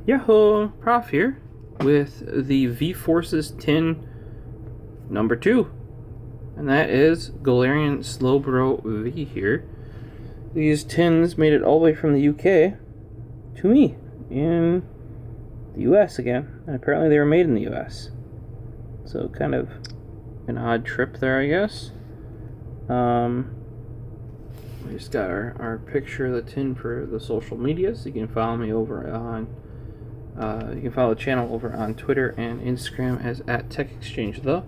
Yahoo! Prof here with the V-Forces tin number 2. And that is Galarian Slowbro V here. These tins made it all the way from the UK to me in the US again. And apparently they were made in the US. So kind of an odd trip there, I guess. We just got our picture of the tin for the social medias. You can follow me over on you can follow the channel over on Twitter and Instagram as @TechExchange though.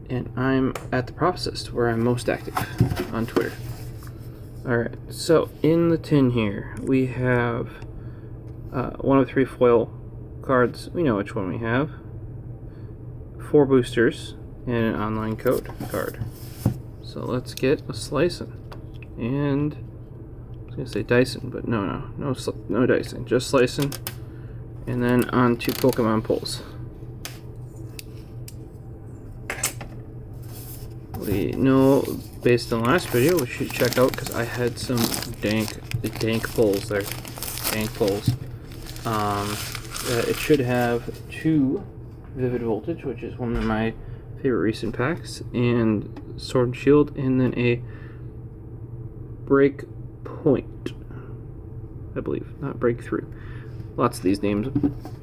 And I'm at the Prof, where I'm most active on Twitter. Alright, so in the tin here we have one of 3 foil cards. We know which one we have. 4 boosters and an online code card. So let's get a slicing. And I was gonna say dicing, but no dicing, just slicing. And then on to Pokemon pulls. We know, based on the last video, we should check out because I had some dank pulls there. Dank pulls. It should have 2 Vivid Voltage, which is one of my favorite recent packs, and Sword and Shield, and then a Breakpoint, I believe, not Breakthrough. Lots of these names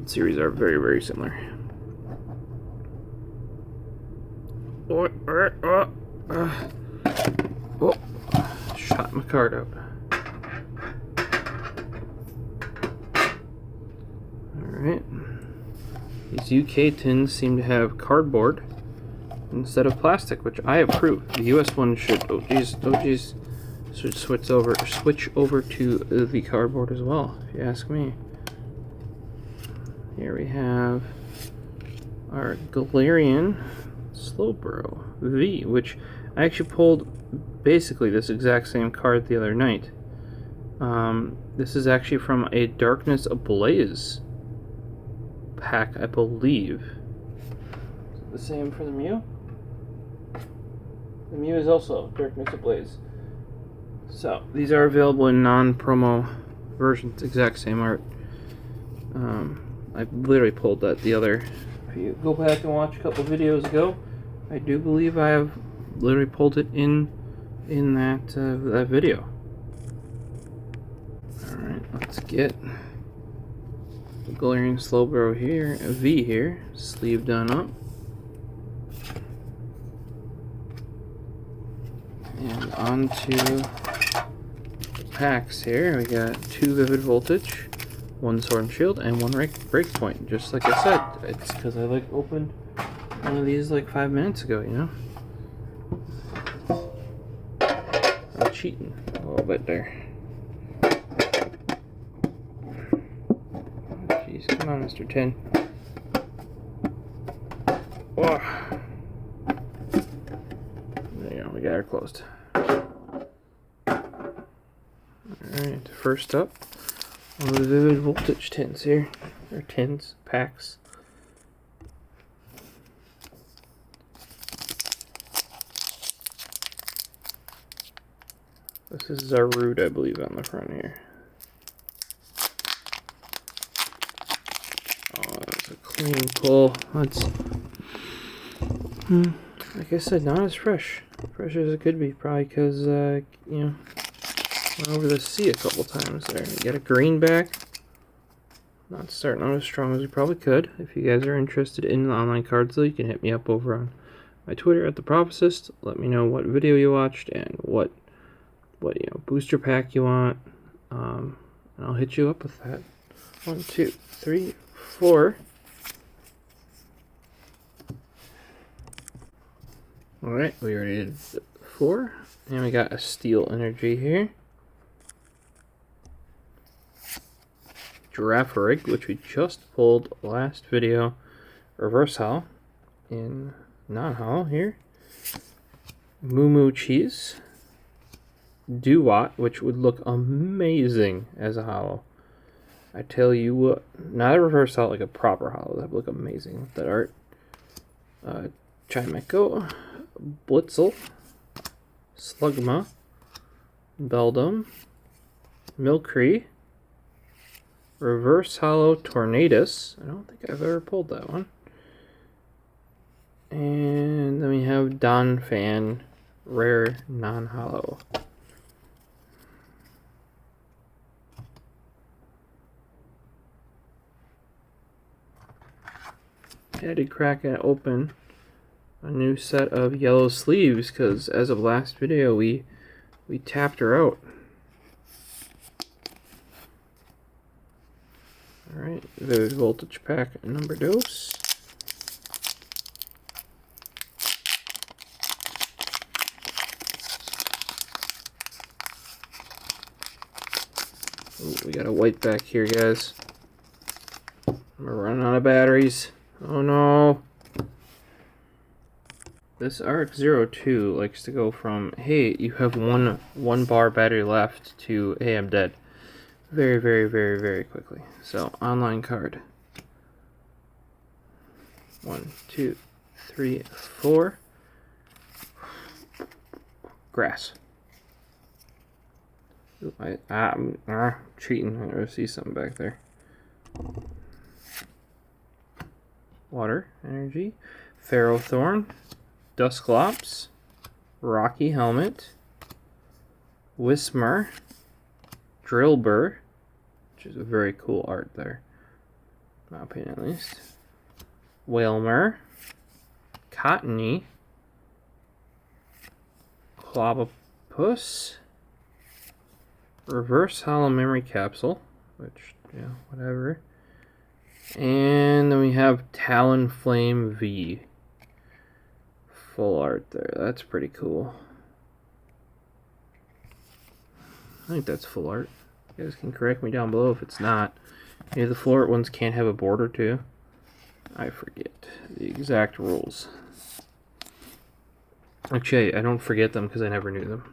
series are very, very similar. Oh, shot my card out. Alright. These UK tins seem to have cardboard instead of plastic, which I approve. The US one should, should switch over to the cardboard as well, if you ask me. Here we have our Galarian Slowbro V, which I actually pulled basically this exact same card the other night. This is actually from a Darkness Ablaze pack, I believe. Is it the same for the Mew? The Mew is also Darkness Ablaze. So, these are available in non-promo versions, exact same art. I literally pulled that the other... If you go back and watch a couple videos ago, I do believe I have literally pulled it in that video. Alright, let's get the Galarian Slowbro here, a V here, sleeve done up. And on to the packs here. We got 2 Vivid Voltage, 1 Sword and Shield, and 1 Breakpoint. Just like I said, it's because I opened one of these 5 minutes ago, you know? I'm cheating a little bit there. Jeez, come on, Mr. Tin. Oh. There you go, we got her closed. Alright, first up, one of the Vivid Voltage tins here. Or tins, packs. This is our root, I believe, on the front here. Oh, that's a clean pull. That's, like I said, not as fresh as it could be. Probably because, you know, went over the sea a couple times there. You got a greenback. Not starting out as strong as we probably could. If you guys are interested in the online cards, though, you can hit me up over on my Twitter at the Prof. Let me know what video you watched and what booster pack you want, and I'll hit you up with that. 1, 2, 3, 4. Alright, we already did 4, and we got a Steel Energy here. Giraffe Rig, which we just pulled last video, reverse holo in non-holo here. Moo Cheese. Duat, which would look amazing as a holo. I tell you what, not a reverse holo, like a proper holo. That would look amazing with that art. Chimecho, Blitzel, Slugma, Beldum, Milcree, Reverse Hollow Tornadus. I don't think I've ever pulled that one. And then we have Don Fan, rare non-hollow. Had to crack it open a new set of yellow sleeves because as of last video we tapped her out. Alright, Vivid Voltage pack number dos. Ooh, we got a white back here, guys. We're running out of batteries. Oh no. This RX-02 likes to go from, hey, you have one bar battery left to, hey, I'm dead. Very, very, very, very quickly. So, online card. 1, 2, 3, 4. Grass. Ooh, I'm cheating. I see something back there. Water, energy, Ferrothorn, Dusclops, Rocky Helmet, Whismur, Drillbur, which is a very cool art there, in my opinion at least, Whalmer, Cottony, Clobopus, Reverse Hollow Memory Capsule, which, yeah, whatever. And then we have Talonflame V. Full art there. That's pretty cool. I think that's full art. You guys can correct me down below if it's not. Maybe the full art ones can't have a border too. I forget the exact rules. Actually, I don't forget them because I never knew them.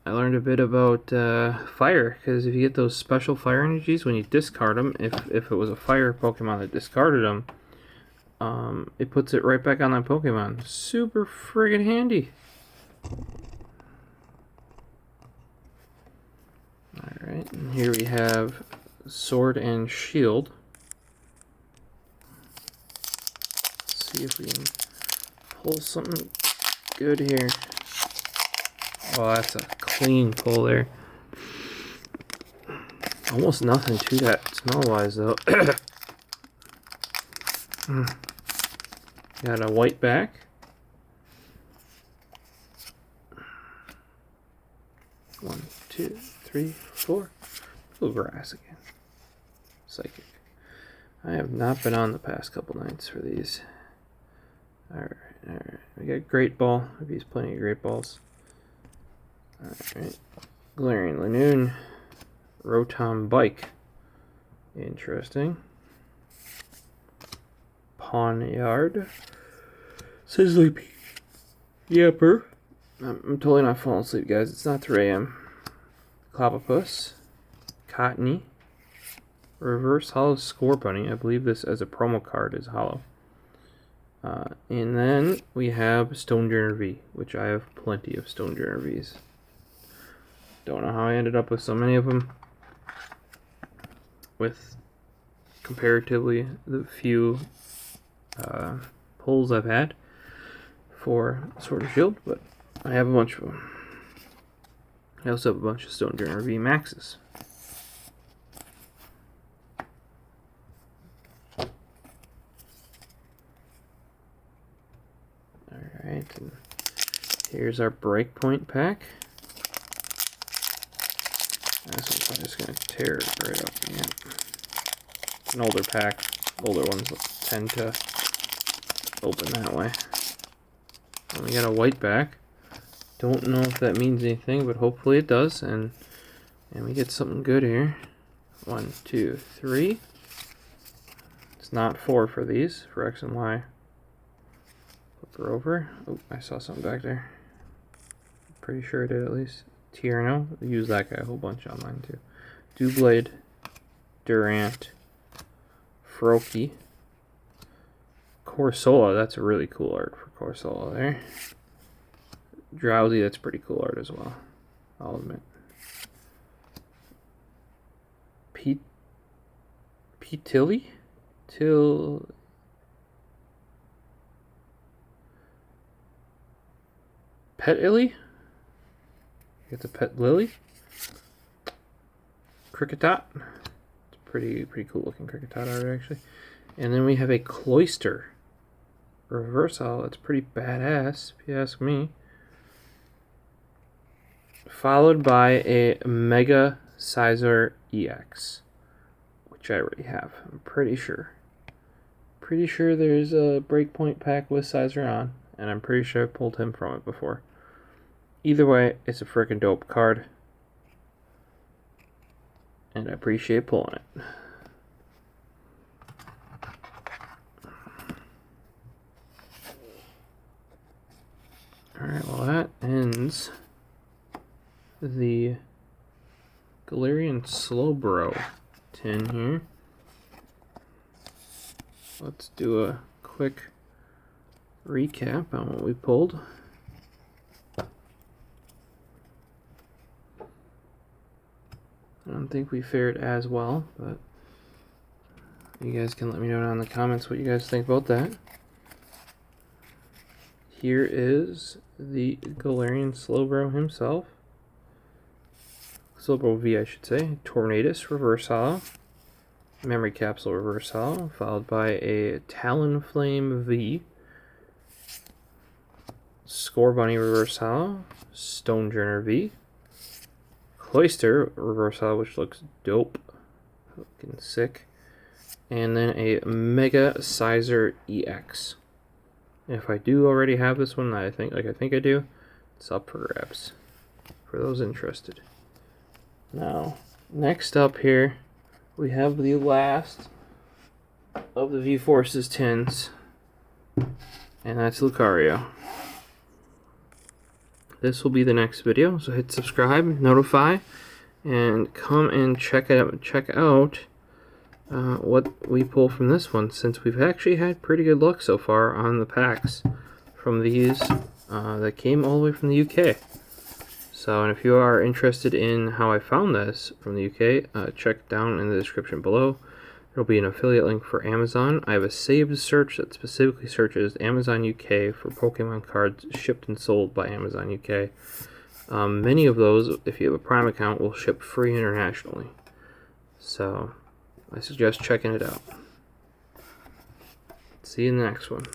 I learned a bit about fire, because if you get those special fire energies when you discard them, if it was a fire Pokemon that discarded them, it puts it right back on that Pokemon. Super friggin' handy. Alright, and here we have Sword and Shield. Let's see if we can pull something good here. Oh, that's a clean pull there. Almost nothing to that smell-wise, though. Got a white back. One, two, three, four. Blue grass again. Psychic. I have not been on the past couple nights for these. Alright, alright. We got Great Ball. I've used plenty of Great Balls. Alright, Galarian Lanoon, Rotom Bike, interesting, Pawniard, Sizzly Peach, Yepper, I'm totally not falling asleep, guys, it's not 3 AM, Clobopus, Cottony, Reverse Hollow Scorbunny, I believe this as a promo card is hollow, and then we have Stonejourner V, which I have plenty of Stonejourner Vs. Don't know how I ended up with so many of them, with comparatively the few pulls I've had for Sword and Shield, but I have a bunch of them. I also have a bunch of Stonejourner V Maxes. Alright, and here's our Breakpoint pack. This one's just going to tear it right up. Yeah. An older pack. Older ones tend to open that way. And we got a white back. Don't know if that means anything, but hopefully it does. And we get something good here. 1, 2, 3. It's not 4 for these, for X and Y. Flip her over. Oh, I saw something back there. Pretty sure I did at least. Tierno, use that guy a whole bunch online too. Doublade, Durant, Froakie, Corsola, that's a really cool art for Corsola there. Drowsy, that's pretty cool art as well, I'll admit. Petilli? Pet Illy? Get the Pet Lily? Cricketot. It's pretty cool looking Cricketot art actually. And then we have a Cloyster reversal. That's pretty badass, if you ask me. Followed by a Mega Sizer EX, which I already have. I'm pretty sure. Pretty sure there's a Breakpoint pack with Sizer on, and I'm pretty sure I've pulled him from it before. Either way, it's a freaking dope card, and I appreciate pulling it. Alright, well that ends the Galarian Slowbro tin here. Let's do a quick recap on what we pulled. I don't think we fared as well, but you guys can let me know down in the comments what you guys think about that. Here is the Galarian Slowbro himself. Slowbro V, I should say. Tornadus Reverse Hollow. Memory Capsule Reverse Hollow, followed by a Talonflame V. Scorbunny Reverse Hollow. Stonejourner V. Cloyster Reverse Hollow, which looks dope. Looking sick. And then a Mega Sizer EX. If I do already have this one, I think I do, it's up for grabs for those interested. Now, next up here, we have the last of the V-Forces tins, and that's Lucario. This will be the next video, so hit subscribe, notify, and come and check out what we pull from this one, since we've actually had pretty good luck so far on the packs from these that came all the way from the UK. So, and if you are interested in how I found this from the UK, check down in the description below. There will be an affiliate link for Amazon. I have a saved search that specifically searches Amazon UK for Pokemon cards shipped and sold by Amazon UK. Many of those, if you have a Prime account, will ship free internationally. So, I suggest checking it out. See you in the next one.